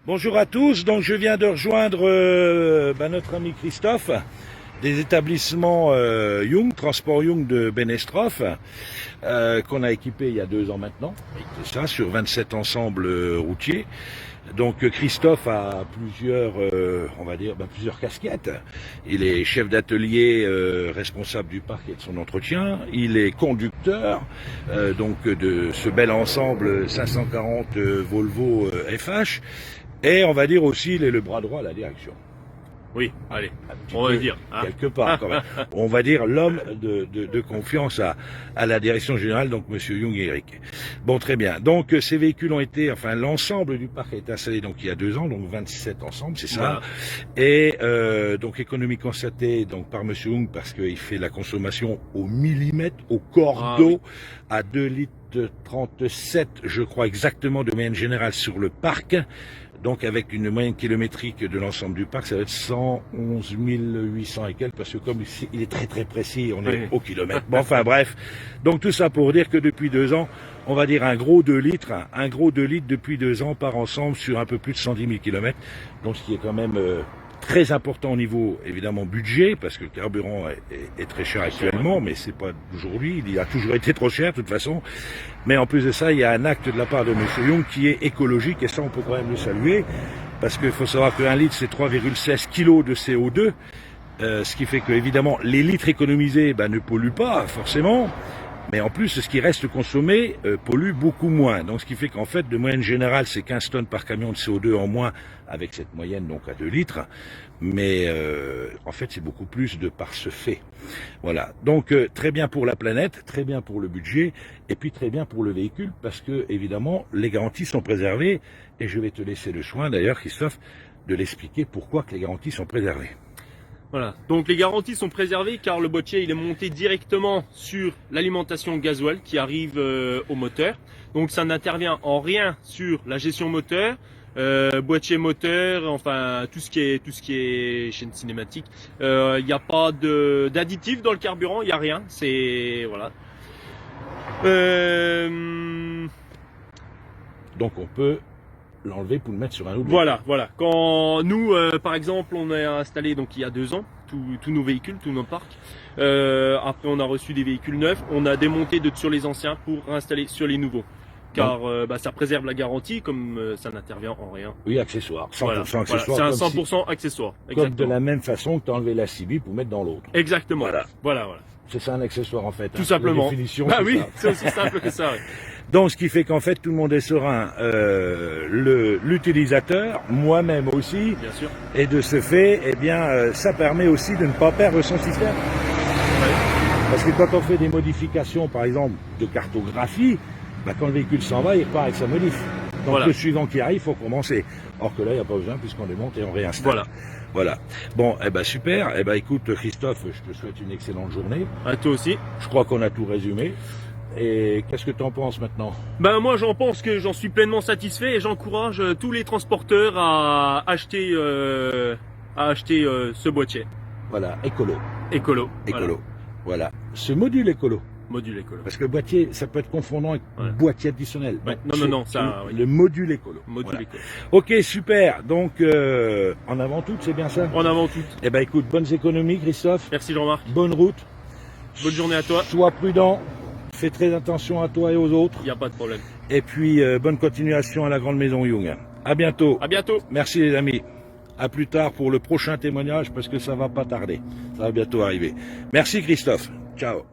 Bonjour à tous, donc je viens de rejoindre notre ami Christophe des établissements Young, Transport Young de Benestrophe, qu'on a équipé il y a 2 ans maintenant, c'est ça, sur 27 ensembles routiers. Donc Christophe a plusieurs, plusieurs casquettes. Il est chef d'atelier, responsable du parc et de son entretien. Il est conducteur de ce bel ensemble 540 Volvo FH. Et on va dire aussi, il est le bras droit à la direction. Oui, allez, on va le dire. Hein. Quelque part, quand même. On va dire l'homme de confiance à la direction générale, donc Monsieur Young et Eric. Bon, très bien. Donc, ces véhicules ont été, l'ensemble du parc a été installé donc il y a 2 ans, donc 27 ensemble, c'est ça. Voilà. Et donc, économie constatée donc par Monsieur Young parce qu'il fait la consommation au millimètre, au cordeau, à 2 litres 37, je crois exactement, de moyenne générale sur le parc. Donc avec une moyenne kilométrique de l'ensemble du parc, ça va être 111 800 et quelques, parce que comme il est très très précis, on est au kilomètre. Bon, enfin bref, donc tout ça pour dire que depuis 2 ans, on va dire un gros 2 litres depuis 2 ans par ensemble sur un peu plus de 110 000 kilomètres. Donc ce qui est quand même très important au niveau, évidemment, budget, parce que le carburant est très cher actuellement, mais c'est pas d'aujourd'hui, il a toujours été trop cher de toute façon. Mais en plus de ça, il y a un acte de la part de M. Young qui est écologique, et ça on peut quand même le saluer, parce qu'il faut savoir qu'un litre c'est 3,16 kg de CO2, ce qui fait que évidemment les litres économisés ne polluent pas forcément, mais en plus ce qui reste consommé pollue beaucoup moins. Donc ce qui fait qu'en fait de moyenne générale c'est 15 tonnes par camion de CO2 en moins avec cette moyenne donc à 2 litres. Mais en fait c'est beaucoup plus de par ce fait. Voilà, donc très bien pour la planète, très bien pour le budget et puis très bien pour le véhicule parce que évidemment les garanties sont préservées et je vais te laisser le soin d'ailleurs Christophe de l'expliquer pourquoi que les garanties sont préservées. Voilà, donc les garanties sont préservées car le boîtier il est monté directement sur l'alimentation gasoil qui arrive au moteur. Donc ça n'intervient en rien sur la gestion moteur, boîtier moteur, enfin tout ce qui est chaîne cinématique. Il n'y a pas d'additif dans le carburant, il n'y a rien, c'est voilà. Donc on peut l'enlever pour le mettre sur un autre. Voilà. Quand nous, par exemple, on a installé donc il y a 2 ans tous nos véhicules, tous nos parcs. Après, on a reçu des véhicules neufs. On a démonté sur les anciens pour installer sur les nouveaux. Car ça préserve la garantie, comme ça n'intervient en rien. Oui, accessoire. 100% voilà, accessoire. C'est un 100% accessoire. Comme de la même façon que tu as enlevé la CB pour mettre dans l'autre. Exactement. Voilà. C'est ça un accessoire en fait. Tout simplement. Ah oui, c'est aussi simple que ça. Oui. Donc ce qui fait qu'en fait tout le monde est serein, l'utilisateur, moi-même aussi, bien sûr. Et de ce fait, ça permet aussi de ne pas perdre son système. Parce que quand on fait des modifications, par exemple, de cartographie, quand le véhicule s'en va, il repart avec sa modif. Donc le suivant qui arrive, il faut commencer. Or que là, il n'y a pas besoin puisqu'on démonte et on réinstalle. Voilà. Bon, super. Écoute, Christophe, je te souhaite une excellente journée. À toi aussi. Je crois qu'on a tout résumé. Et qu'est-ce que tu en penses maintenant? Moi j'en pense que j'en suis pleinement satisfait et j'encourage tous les transporteurs à acheter ce boîtier. Voilà, écolo. Voilà. Ce module écolo. Parce que le boîtier, ça peut être confondant avec boîtier additionnel. Non, ça. Le module écolo. Ok, super. Donc, en avant toute, c'est bien ça? En avant toute. Écoute, bonnes économies, Christophe. Merci Jean-Marc. Bonne route. Bonne journée à toi. Sois prudent. Fais très attention à toi et aux autres. Il n'y a pas de problème. Et puis, bonne continuation à la Grande Maison Young. À bientôt. À bientôt. Merci les amis. À plus tard pour le prochain témoignage parce que ça va pas tarder. Ça va bientôt arriver. Merci Christophe. Ciao.